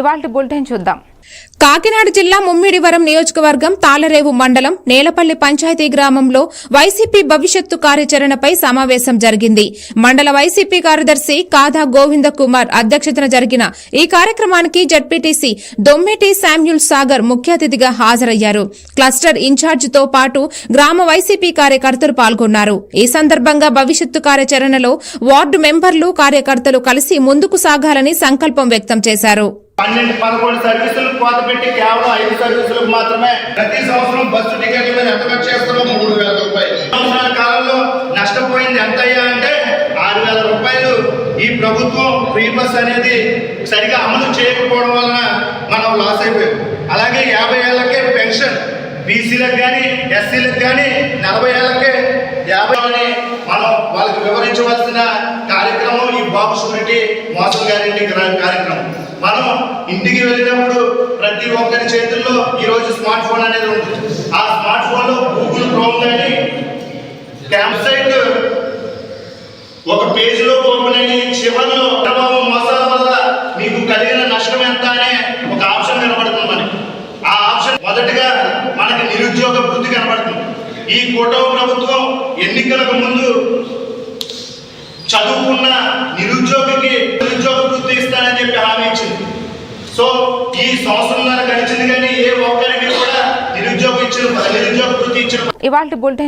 ఇవాల్టి బులెటిన్ చూద్దాం. కాకినాడ జిల్లా ముమ్మిడివరం నియోజకవర్గం తాళరేవు మండలం నేలపల్లి పంచాయతీ గ్రామంలో వైసీపీ భవిష్యత్తు కార్యాచరణపై సమావేశం జరిగింది. మండల వైసీపీ కార్యదర్శి కాదా గోవింద కుమార్ అధ్యక్షతన జరిగిన ఈ కార్యక్రమానికి జడ్పీటీసీ దొమ్మేటి శామ్యూల్ సాగర్ ముఖ్య అతిథిగా హాజరయ్యారు. క్లస్టర్ ఇన్ఛార్జితో పాటు గ్రామ వైసీపీ కార్యకర్తలు పాల్గొన్నారు. ఈ సందర్భంగా భవిష్యత్తు కార్యాచరణలో వార్డు మెంబర్లు కార్యకర్తలు కలిసి ముందుకు సాగాలని సంకల్పం వ్యక్తం చేశారు. 12-11 సర్వీసులు కోత పెట్టి కేవలం 5 సర్వీసులకు మాత్రమే ప్రతి సంవత్సరం బస్సు టికెట్ల మీద ఎంత ఖర్చు చేస్తున్నాం? 3,000 రూపాయలు. సంవత్సరాల కాలంలో నష్టపోయింది ఎంత అయ్యా అంటే 6,000 రూపాయలు. ఈ ప్రభుత్వం ఫ్రీ బస్ అనేది సరిగా అమలు చేయకపోవడం వలన మనం లాస్ అయిపోయాం. అలాగే 50 ఏళ్లకే పెన్షన్ బీసీలకు కానీ ఎస్సీలకు కానీ 40 ఏళ్లకే 50 అని మనం వాళ్ళకి వివరించవలసిన కార్యక్రమం ఈ బాబు షూరిటీ మోసం గ్యారెంటీ కార్యక్రమం. మనం ఇంటికి వెళ్ళినప్పుడు ప్రతి ఒక్కరి చేతుల్లో ఈరోజు స్మార్ట్ ఫోన్ అనేది ఉంటుంది. ఆ స్మార్ట్ ఫోన్లో గూగుల్ క్రోమ్ కానీ క్యాంప్ సైట్ ఒక పేజీలో ఓపెన్ అయ్యి చివరిలో ప్రభావం మోసాల వల్ల మీకు కలిగిన నష్టం ఎంత అనే ఒక ఆప్షన్ కనబడుతుంది మనకి. ఆ ఆప్షన్ మొదటగా మనకి నిరుద్యోగ వృత్తి కనబడుతుంది. ఈ కూటమి ప్రభుత్వం ఎన్నికలకు ముందు చదువుకున్న నిరుద్యోగికి నిరుద్యోగ వృత్తి ఇస్తానని చెప్పి హామీ ఇచ్చింది. సో ఈ సంవత్సరంన్నర గడిచింది కానీ ఏ ఒక్కరికి కూడా నిరుద్యోగ వృత్తి ఇచ్చిన ఇవాల్టి బులెటిన్